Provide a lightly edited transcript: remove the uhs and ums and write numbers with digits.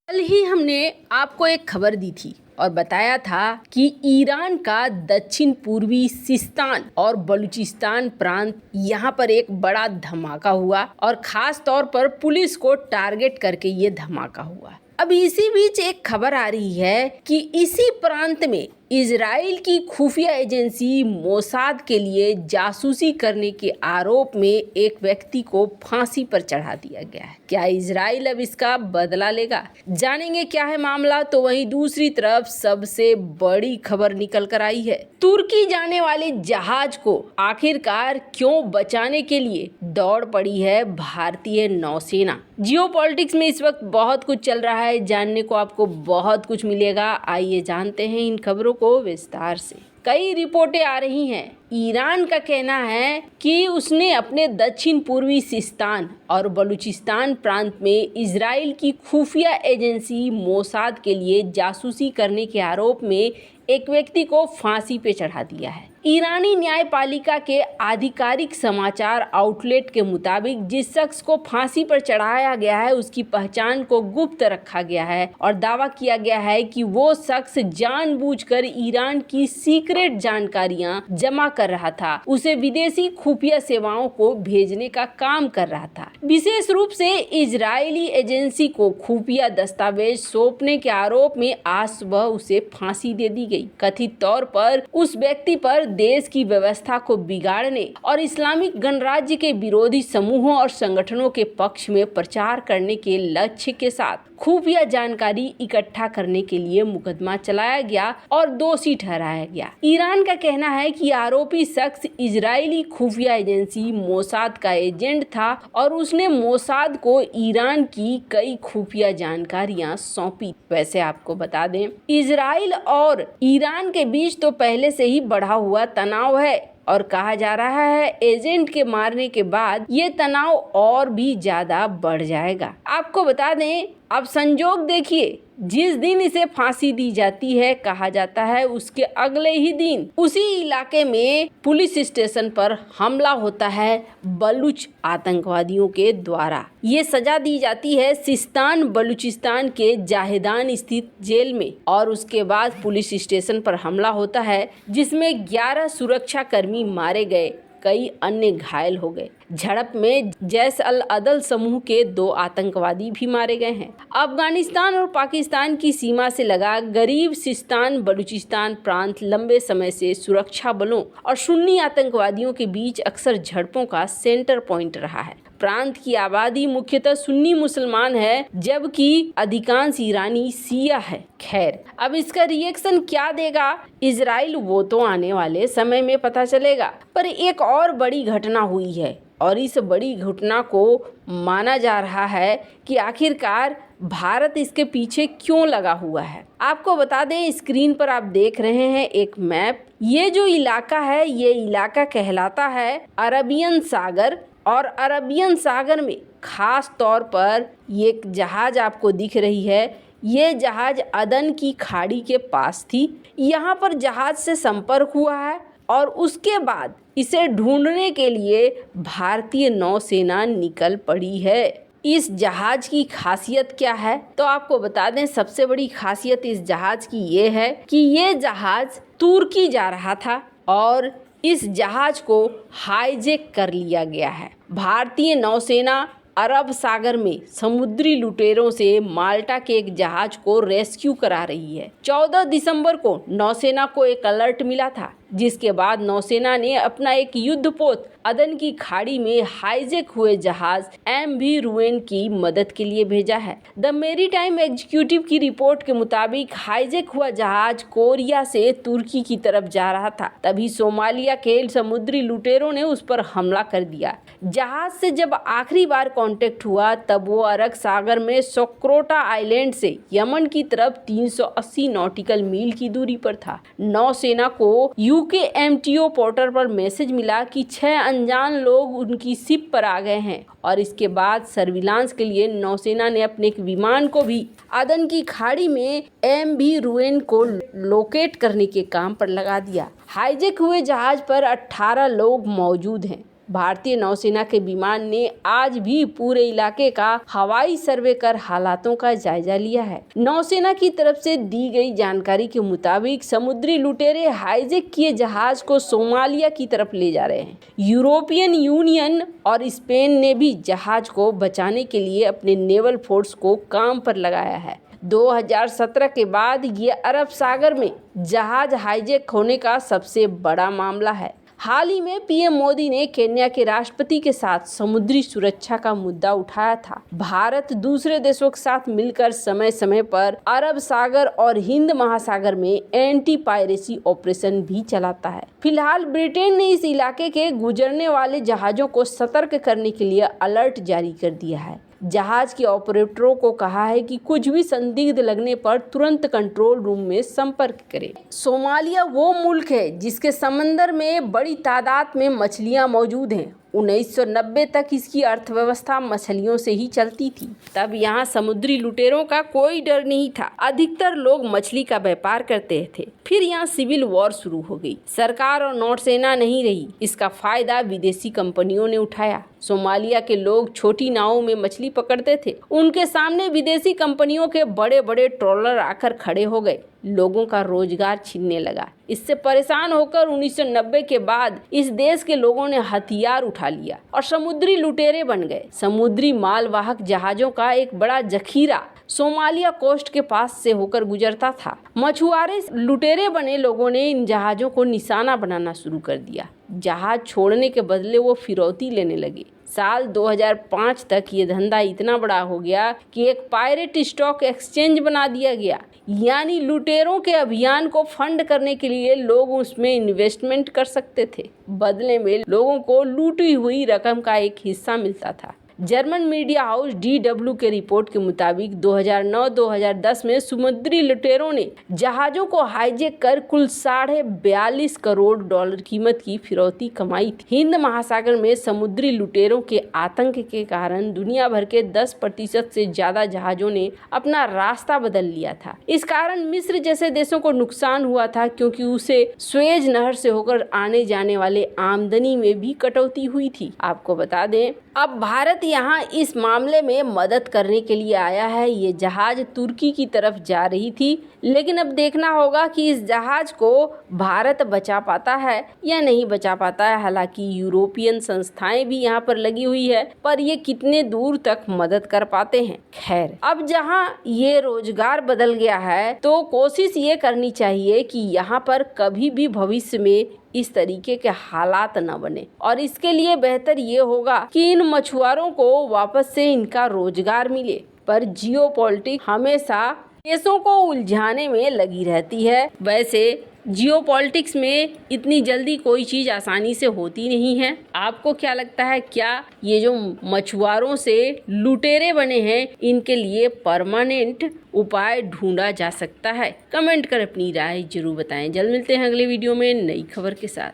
कल ही हमने आपको एक खबर दी थी और बताया था कि ईरान का दक्षिण पूर्वी सिस्तान और बलूचिस्तान प्रांत यहाँ पर एक बड़ा धमाका हुआ और खास तौर पर पुलिस को टारगेट करके ये धमाका हुआ। अब इसी बीच एक खबर आ रही है कि इसी प्रांत में इजराइल की खुफिया एजेंसी मोसाद के लिए जासूसी करने के आरोप में एक व्यक्ति को फांसी पर चढ़ा दिया गया है। क्या इजराइल अब इसका बदला लेगा? जानेंगे क्या है मामला। तो वहीं दूसरी तरफ सबसे बड़ी खबर निकल कर आई है। तुर्की जाने वाले जहाज को आखिरकार क्यों बचाने के लिए दौड़ पड़ी है भारतीय नौसेना। जियोपॉलिटिक्स में इस वक्त बहुत कुछ चल रहा है, जानने को आपको बहुत कुछ मिलेगा। आइए जानते हैं इन खबरों को विस्तार से। कई रिपोर्टें आ रही हैं। ईरान का कहना है कि उसने अपने दक्षिण पूर्वी सिस्तान और बलूचिस्तान प्रांत में इजराइल की खुफिया एजेंसी मोसाद के लिए जासूसी करने के आरोप में एक व्यक्ति को फांसी पे चढ़ा दिया है। ईरानी न्यायपालिका के आधिकारिक समाचार आउटलेट के मुताबिक जिस शख्स को फांसी पर चढ़ाया गया है उसकी पहचान को गुप्त रखा गया है और दावा किया गया है कि वो शख्स जानबूझकर ईरान की सीक्रेट जानकारियां जमा कर रहा था, उसे विदेशी खुफिया सेवाओं को भेजने का काम कर रहा था। विशेष रूप से इजरायली एजेंसी को खुफिया दस्तावेज सौंपने के आरोप में आज सुबह उसे फांसी दे दी गई। कथित तौर पर उस व्यक्ति पर देश की व्यवस्था को बिगाड़ने और इस्लामिक गणराज्य के विरोधी समूहों और संगठनों के पक्ष में प्रचार करने के लक्ष्य के साथ खुफिया जानकारी इकट्ठा करने के लिए मुकदमा चलाया गया और दोषी ठहराया गया। ईरान का कहना है कि आरोपी शख्स इजरायली खुफिया एजेंसी मोसाद का एजेंट था और उसने मोसाद को ईरान की कई खुफिया जानकारियां सौंपी। वैसे आपको बता दें, इजराइल और ईरान के बीच तो पहले से ही बढ़ा हुआ तनाव है और कहा जा रहा है एजेंट के मारने के बाद ये तनाव और भी ज्यादा बढ़ जाएगा। आपको बता दें, अब संजोग देखिए, जिस दिन इसे फांसी दी जाती है कहा जाता है उसके अगले ही दिन उसी इलाके में पुलिस स्टेशन पर हमला होता है बलूच आतंकवादियों के द्वारा। ये सजा दी जाती है सिस्तान बलूचिस्तान के जाहेदान स्थित जेल में और उसके बाद पुलिस स्टेशन पर हमला होता है जिसमें 11 सुरक्षा कर्मी मारे गए, कई अन्य घायल हो गए। झड़प में जैश अल अदल समूह के 2 आतंकवादी भी मारे गए हैं। अफगानिस्तान और पाकिस्तान की सीमा से लगा गरीब सिस्तान बलूचिस्तान प्रांत लंबे समय से सुरक्षा बलों और सुन्नी आतंकवादियों के बीच अक्सर झड़पों का सेंटर पॉइंट रहा है। प्रांत की आबादी मुख्यतः सुन्नी मुसलमान है जबकि अधिकांश ईरानी शिया है। खैर, अब इसका रिएक्शन क्या देगा इजराइल वो तो आने वाले समय में पता चलेगा। पर एक और बड़ी घटना हुई है और इस बड़ी घटना को माना जा रहा है कि आखिरकार भारत इसके पीछे क्यों लगा हुआ है। आपको बता दें, स्क्रीन पर आप देख रहे हैं एक मैप। ये जो इलाका है ये इलाका कहलाता है अरबियन सागर और अरबियन सागर में खास तौर पर ये एक जहाज आपको दिख रही है। ये जहाज अदन की खाड़ी के पास थी। यहाँ पर जहाज से संपर्क हुआ है और उसके बाद इसे ढूंढने के लिए भारतीय नौसेना निकल पड़ी है। इस जहाज की खासियत क्या है तो आपको बता दें, सबसे बड़ी खासियत इस जहाज की ये है कि ये जहाज तुर्की जा रहा था और इस जहाज को हाईजैक कर लिया गया है। भारतीय नौसेना अरब सागर में समुद्री लुटेरों से माल्टा के एक जहाज को रेस्क्यू करा रही है। 14 दिसंबर को नौसेना को एक अलर्ट मिला था जिसके बाद नौसेना ने अपना एक युद्धपोत अदन की खाड़ी में हाईजैक हुए जहाज MV रुएन की मदद के लिए भेजा है। द मैरीटाइम एग्जीक्यूटिव की रिपोर्ट के मुताबिक हाईजैक हुआ जहाज कोरिया से तुर्की की तरफ जा रहा था। तभी सोमालिया के समुद्री लुटेरों ने उस पर हमला कर दिया। जहाज से जब आखिरी बार कांटेक्ट हुआ तब वो अरब सागर में सोक्रोटा आइलैंड से यमन की तरफ 380 नॉटिकल मील की दूरी पर था। नौसेना को यूके MTO पोर्टल पर मैसेज मिला कि 6 अनजान लोग उनकी शिप पर आ गए हैं और इसके बाद सर्विलांस के लिए नौसेना ने अपने एक विमान को भी अदन की खाड़ी में MV रुएन को लोकेट करने के काम पर लगा दिया। हाईजैक हुए जहाज पर 18 लोग मौजूद हैं। भारतीय नौसेना के विमान ने आज भी पूरे इलाके का हवाई सर्वे कर हालातों का जायजा लिया है। नौसेना की तरफ से दी गई जानकारी के मुताबिक समुद्री लुटेरे हाईजैक किए जहाज को सोमालिया की तरफ ले जा रहे हैं। यूरोपियन यूनियन और स्पेन ने भी जहाज को बचाने के लिए अपने नेवल फोर्स को काम पर लगाया है। 2017 के बाद ये अरब सागर में जहाज हाईजैक होने का सबसे बड़ा मामला है। हाल ही में पीएम मोदी ने केन्या के राष्ट्रपति के साथ समुद्री सुरक्षा का मुद्दा उठाया था। भारत दूसरे देशों के साथ मिलकर समय समय पर अरब सागर और हिंद महासागर में एंटी पायरेसी ऑपरेशन भी चलाता है। फिलहाल ब्रिटेन ने इस इलाके के गुजरने वाले जहाजों को सतर्क करने के लिए अलर्ट जारी कर दिया है। जहाज के ऑपरेटरों को कहा है कि कुछ भी संदिग्ध लगने पर तुरंत कंट्रोल रूम में संपर्क करें। सोमालिया वो मुल्क है जिसके समंदर में बड़ी तादाद में मछलियां मौजूद हैं। 1990 तक इसकी अर्थव्यवस्था मछलियों से ही चलती थी। तब यहाँ समुद्री लुटेरों का कोई डर नहीं था। अधिकतर लोग मछली का व्यापार करते थे। फिर यहाँ सिविल वॉर शुरू हो गई। सरकार और नौसेना नहीं रही। इसका फायदा विदेशी कंपनियों ने उठाया। सोमालिया के लोग छोटी नावों में मछली पकड़ते थे। उनके सामने विदेशी कंपनियों के बड़े बड़े ट्रॉलर आकर खड़े हो गए। लोगों का रोजगार छीनने लगा। इससे परेशान होकर 1990 के बाद इस देश के लोगों ने हथियार उठा लिया और समुद्री लुटेरे बन गए। समुद्री मालवाहक जहाजों का एक बड़ा जखीरा सोमालिया कोस्ट के पास से होकर गुजरता था। मछुआरे लुटेरे बने लोगों ने इन जहाजों को निशाना बनाना शुरू कर दिया। जहाज छोड़ने के बदले वो फिरौती लेने लगे। साल 2005 तक ये धंधा इतना बड़ा हो गया कि एक पायरेट स्टॉक एक्सचेंज बना दिया गया। यानी लुटेरों के अभियान को फंड करने के लिए लोग उसमें इन्वेस्टमेंट कर सकते थे। बदले में लोगों को लूटी हुई रकम का एक हिस्सा मिलता था। जर्मन मीडिया हाउस DW के रिपोर्ट के मुताबिक 2009-2010 में समुद्री लुटेरों ने जहाजों को हाईजैक कर कुल $42.5 करोड़ कीमत की फिरौती कमाई थी। हिंद महासागर में समुद्री लुटेरों के आतंक के कारण दुनिया भर के 10% से ज्यादा जहाजों ने अपना रास्ता बदल लिया था। इस कारण मिस्र जैसे देशों को नुकसान हुआ था, क्योंकि उसे स्वेज नहर से होकर आने जाने वाले आमदनी में भी कटौती हुई थी। आपको बता दें, अब भारत यहाँ इस मामले में मदद करने के लिए आया है। ये जहाज तुर्की की तरफ जा रही थी, लेकिन अब देखना होगा कि इस जहाज को भारत बचा पाता है या नहीं बचा पाता है। हालांकि यूरोपियन संस्थाएं भी यहाँ पर लगी हुई है, पर ये कितने दूर तक मदद कर पाते हैं। खैर, अब जहाँ ये रोजगार बदल गया है तो कोशिश ये करनी चाहिए कि यहाँ पर कभी भी भविष्य में इस तरीके के हालात न बने, और इसके लिए बेहतर ये होगा कि इन मछुआरों को वापस से इनका रोजगार मिले। पर जियोपॉलिटिक्स हमेशा देशों को उलझाने में लगी रहती है। वैसे जियोपॉलिटिक्स में इतनी जल्दी कोई चीज़ आसानी से होती नहीं है। आपको क्या लगता है, क्या ये जो मछुआरों से लुटेरे बने हैं इनके लिए परमानेंट उपाय ढूंढा जा सकता है? कमेंट कर अपनी राय जरूर बताएं। जल्द मिलते हैं अगले वीडियो में नई खबर के साथ।